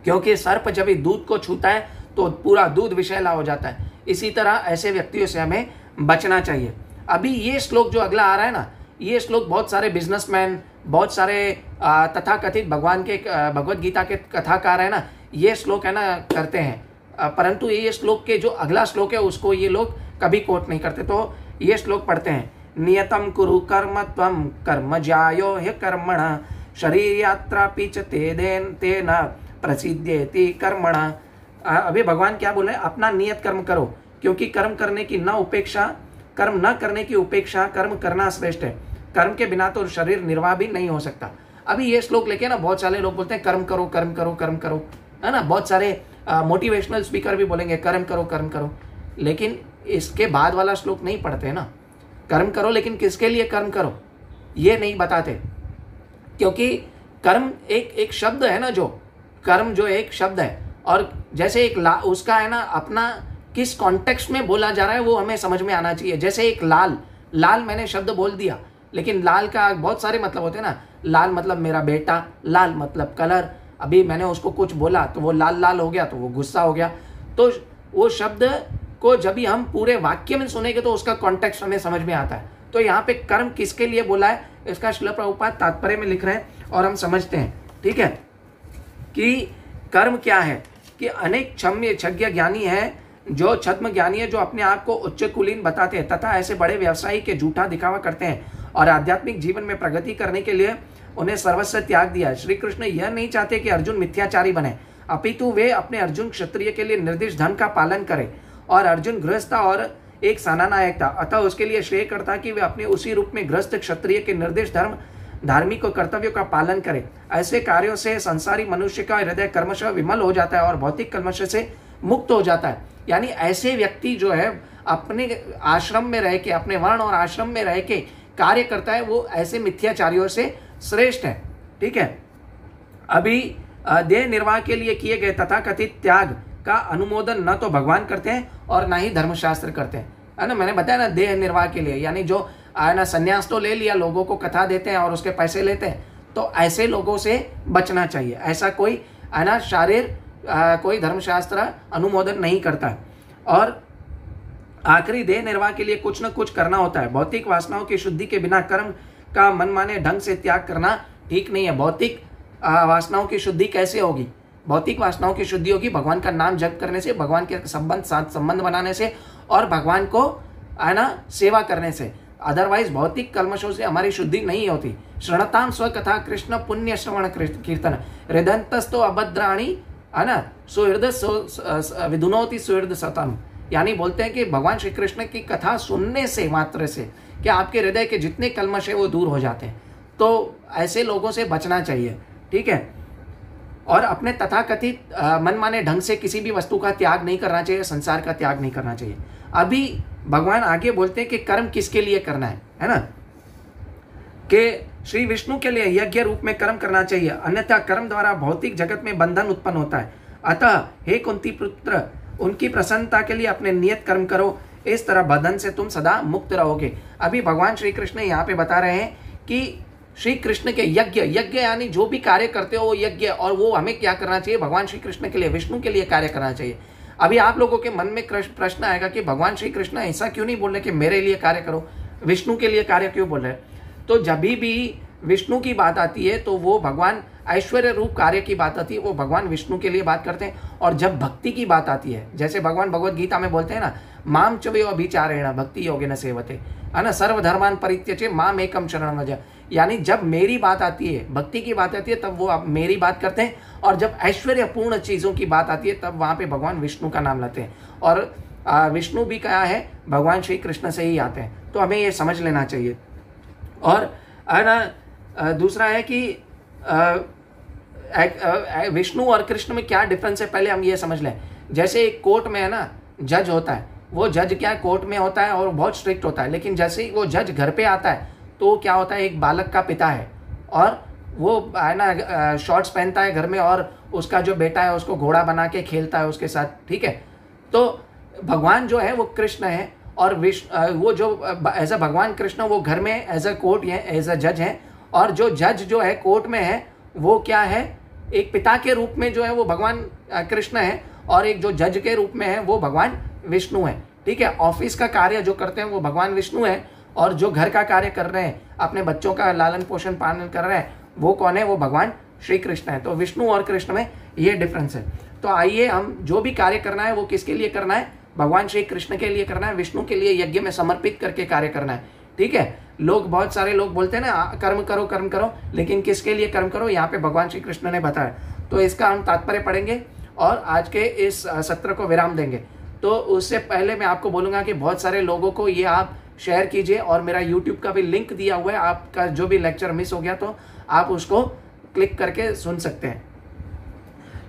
क्योंकि सर्प जब दूध को छूता है तो पूरा दूध विषैला हो जाता है। इसी तरह ऐसे व्यक्तियों से हमें बचना चाहिए। अभी ये श्लोक जो अगला आ रहा है ना, ये श्लोक बहुत सारे बिजनेसमैन, बहुत सारे तथाकथित भगवान के भगवत गीता के कथाकार है ना, ये श्लोक है ना करते हैं, परंतु ये श्लोक के जो अगला श्लोक है उसको ये लोग कभी कोट नहीं करते। तो ये श्लोक पढ़ते हैं, नियतम कुरु कर्म त्वं कर्म ज्यायो ह्य कर्मण शरीर यात्रा पीच तेन प्रसिद्ध्येति कर्मण। अभी भगवान क्या बोले, अपना नियत कर्म करो, क्योंकि कर्म करने की कर्म न करने की उपेक्षा कर्म करना श्रेष्ठ है। कर्म के बिना तो शरीर निर्वाह भी नहीं हो सकता। अभी ये श्लोक लेके ना बहुत सारे लोग बोलते हैं कर्म करो कर्म करो कर्म करो, है ना। बहुत सारे मोटिवेशनल स्पीकर भी बोलेंगे कर्म करो कर्म करो, लेकिन इसके बाद वाला श्लोक नहीं पढ़ते ना। कर्म करो, लेकिन किसके लिए कर्म करो ये नहीं बताते, क्योंकि कर्म एक शब्द है ना, जो कर्म जो एक शब्द है, और जैसे एक उसका है ना अपना किस कॉन्टेक्स्ट में बोला जा रहा है वो हमें समझ में आना चाहिए। जैसे एक लाल मैंने शब्द बोल दिया, लेकिन लाल का बहुत सारे मतलब होते हैं ना। लाल मतलब मेरा बेटा, लाल मतलब कलर। अभी मैंने उसको कुछ बोला तो वो लाल हो गया, तो वो गुस्सा हो गया। तो वो शब्द को जब भी हम पूरे वाक्य में सुनेंगे तो उसका कॉन्टेक्स्ट हमें समझ में आता है। तो यहाँ पे कर्म किसके लिए बोला है इसका श्रील प्रभुपाद तात्पर्य में लिख रहे हैं और हम समझते हैं। ठीक है, कि कर्म क्या है, कि अनेक क्षम्य ज्ञानी है, जो छद्म ज्ञानी है, जो अपने आप को उच्च कुलीन बताते हैं तथा ऐसे बड़े व्यवसायी के झूठा दिखावा करते हैं और आध्यात्मिक जीवन में प्रगति करने के लिए उन्हें सर्वस्व त्याग दिया है। श्री कृष्ण यह नहीं चाहते कि अर्जुन मिथ्याचारी बने, अपितु वे अपने अर्जुन क्षत्रिय के लिए निर्दिष्ट धर्म का पालन करे और अर्जुन गृहस्थ और एक सेनानायक था। अतः उसके लिए श्रेय करता कि वे अपने उसी रूप में गृहस्थ क्षत्रिय के निर्दिष्ट धार्मिक कर्तव्यों का पालन करे। ऐसे कार्यों से संसारी मनुष्य का हृदय कर्मशः विमल हो जाता है और भौतिक कर्मश से मुक्त हो जाता है। यानी ऐसे व्यक्ति जो है अपने आश्रम में रह के, अपने वर्ण और आश्रम में रह के कार्य करता है, वो ऐसे मिथ्याचारियों से श्रेष्ठ है। ठीक है, अभी देह निर्वाह के लिए किए गए तथाकथित त्याग का अनुमोदन न तो भगवान करते हैं और ना ही धर्मशास्त्र करते हैं, है ना। मैंने बताया ना, देह निर्वाह के लिए, यानी जो ना संन्यास तो ले लिया, लोगों को कथा देते हैं और उसके पैसे लेते हैं, तो ऐसे लोगों से बचना चाहिए। ऐसा कोई है ना शारीर कोई धर्मशास्त्र अनुमोदन नहीं करता है। और आखिरी देह निर्वाह के लिए कुछ न कुछ करना होता है। भौतिक वासनाओं की शुद्धि के बिना कर्म का मनमाने ढंग से त्याग करना ठीक नहीं है। भौतिक वासनाओं की शुद्धि कैसे होगी? भौतिक वासनाओं की शुद्धि होगी भगवान का नाम जप करने से, भगवान के साथ संबंध बनाने से और भगवान को है ना सेवा करने से। अदरवाइज भौतिक कल्मशों से हमारी शुद्धि नहीं होती। श्रणताम स्वकथा कृष्ण पुण्य श्रवण कीर्तन हृदयंतस्तो अभद्राणी, है ना, सुहृद विधुनोति सुहृद सतम। यानी बोलते हैं कि भगवान श्री कृष्ण की कथा सुनने से मात्र से कि आपके हृदय के जितने कल्मश है वो दूर हो जाते हैं। तो ऐसे लोगों से बचना चाहिए। ठीक है, और अपने तथाकथित मनमाने ढंग से किसी भी वस्तु का त्याग नहीं करना चाहिए, संसार का त्याग नहीं करना चाहिए। अभी भगवान आगे बोलते हैं कि कर्म किसके लिए करना है ना, कि श्री विष्णु के लिए यज्ञ रूप में कर्म करना चाहिए, अन्यथा कर्म द्वारा भौतिक जगत में बंधन उत्पन्न होता है। अतः हे कुंती पुत्र, उनकी प्रसन्नता के लिए अपने नियत कर्म करो, इस तरह बंधन से तुम सदा मुक्त रहोगे। अभी भगवान श्री कृष्ण यहाँ पे बता रहे हैं कि श्री कृष्ण के यज्ञ यानी जो भी कार्य करते हो वो यज्ञ, और वो हमें क्या करना चाहिए? भगवान श्री कृष्ण के लिए, विष्णु के लिए कार्य करना चाहिए। अभी आप लोगों के मन में प्रश्न आएगा कि भगवान श्री कृष्ण ऐसा क्यों नहीं बोल रहे कि मेरे लिए कार्य करो, विष्णु के लिए कार्य क्यों बोल रहे? तो जब भी विष्णु की बात आती है तो वो भगवान ऐश्वर्य रूप कार्य की बात आती है, वो भगवान विष्णु के लिए बात करते हैं। और जब भक्ति की बात आती है, जैसे भगवान भगवत गीता में बोलते हैं ना, माम च वयो अभिचारेण भक्ति योगेन सेवते, है ना, सर्वधर्मान परित्यज्य माम एकम शरणं व्रज। यानी जब मेरी बात आती है, भक्ति की बात आती है, तब वो मेरी बात करते हैं, और जब ऐश्वर्यपूर्ण चीज़ों की बात आती है तब वहाँ पे भगवान विष्णु का नाम लेते हैं। और विष्णु भी क्या है? भगवान श्री कृष्ण से ही आते हैं। तो हमें ये समझ लेना चाहिए। और है ना दूसरा है कि विष्णु और कृष्ण में क्या डिफरेंस है, पहले हम ये समझ लें। जैसे एक कोर्ट में है ना जज होता है, वो जज क्या कोर्ट में होता है और बहुत स्ट्रिक्ट होता है, लेकिन जैसे ही वो जज घर पे आता है तो क्या होता है, एक बालक का पिता है और वो है ना शॉर्ट्स पहनता है घर में, और उसका जो बेटा है उसको घोड़ा बना के खेलता है उसके साथ। ठीक है, तो भगवान जो है वो कृष्ण है, और वो जो एज अ भगवान कृष्ण वो घर में एज अ कोर्ट है, एज अ जज है, और जो जज जो है कोर्ट में है वो क्या है, एक पिता के रूप में जो है वो भगवान कृष्ण है, और एक जो जज के रूप में है वो भगवान विष्णु है। ठीक है, ऑफिस का कार्य जो करते हैं वो भगवान विष्णु है, और जो घर का कार्य कर रहे हैं, अपने बच्चों का लालन पोषण पालन कर रहे हैं, वो कौन है? वो भगवान श्री कृष्ण है। तो विष्णु और कृष्ण में ये डिफरेंस है। तो आइए, हम जो भी कार्य करना है वो किसके लिए करना है? भगवान श्री कृष्ण के लिए करना है, विष्णु के लिए यज्ञ में समर्पित करके कार्य करना है। ठीक है, लोग बहुत सारे लोग बोलते हैं ना कर्म करो, लेकिन किसके लिए कर्म करो? यहाँ पे भगवान श्री कृष्ण ने बताया। तो इसका हम तात्पर्य पढ़ेंगे और आज के इस सत्र को विराम देंगे। तो उससे पहले मैं आपको बोलूँगा कि बहुत सारे लोगों को ये आप शेयर कीजिए, और मेरा यूट्यूब का भी लिंक दिया हुआ है, आपका जो भी लेक्चर मिस हो गया तो आप उसको क्लिक करके सुन सकते हैं।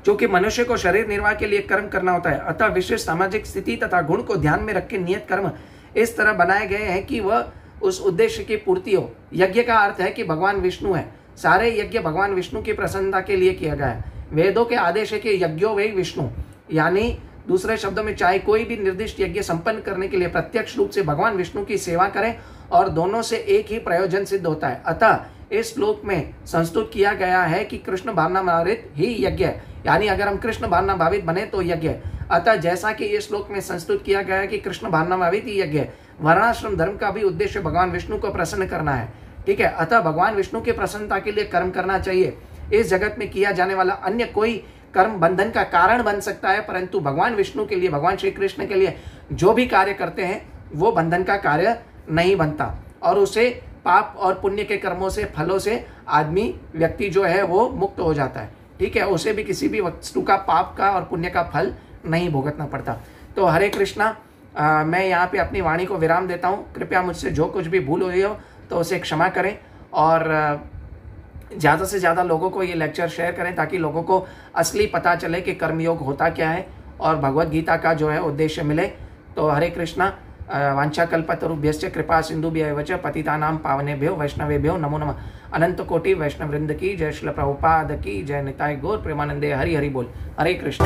जो कि मनुष्य को शरीर निर्वाह के लिए कर्म करना होता है। अतः विशेष सामाजिक स्थिति तथा गुण को ध्यान में रख के नियत कर्म इस तरह बनाए गए हैं कि वह उस उद्देश्य की पूर्ति हो। यज्ञ का अर्थ है कि भगवान विष्णु है। सारे यज्ञ भगवान विष्णु की प्रसन्नता के लिए किया गया है। वेदों के आदेश है कि यज्ञो वे विष्णु, यानी दूसरे शब्दों में चाहे कोई भी निर्दिष्ट यज्ञ संपन्न करने के लिए प्रत्यक्ष रूप से भगवान विष्णु की सेवा करें और दोनों से एक ही प्रयोजन सिद्ध होता है। अतः इस श्लोक में संस्तुत किया गया है कि कृष्ण भावना भावित ही यज्ञ है, यानी अगर हम कृष्ण भावना भावित बने तो यज्ञ है। अतः जैसा कि इस श्लोक में संस्तुत किया गया है कि कृष्ण भावना भावित ही यज्ञ है, वर्णाश्रम धर्म का भी उद्देश्य भगवान विष्णु को प्रसन्न करना है। ठीक है, अतः भगवान विष्णु की प्रसन्नता के लिए कर्म करना चाहिए। इस जगत में किया जाने वाला अन्य कोई कर्म बंधन का कारण बन सकता है, परंतु भगवान विष्णु के लिए, भगवान श्री कृष्ण के लिए जो भी कार्य करते हैं वो बंधन का कार्य नहीं बनता और उसे पाप और पुण्य के कर्मों से, फलों से आदमी, व्यक्ति जो है वो मुक्त हो जाता है। ठीक है, उसे भी किसी भी वस्तु का, पाप का और पुण्य का फल नहीं भुगतना पड़ता। तो हरे कृष्णा, मैं यहाँ पे अपनी वाणी को विराम देता हूँ। कृपया मुझसे जो कुछ भी भूल हुई हो तो उसे क्षमा करें और ज़्यादा से ज़्यादा लोगों को ये लेक्चर शेयर करें ताकि लोगों को असली पता चले कि कर्मयोग होता क्या है और भगवद गीता का जो है उद्देश्य मिले। तो हरे कृष्णा। वांछाकल्पतरुभ्यश्च कृपा सिंधुभ्यैव च पतितानां पावनेभ्यो वैष्णवेभ्यो नमो नमः। अनंत कोटि वैष्णव वृंद की जय। श्रील प्रभुपाद की जय। निताय गौर प्रेमानंदे। हरि हरि बोल। हरे कृष्ण।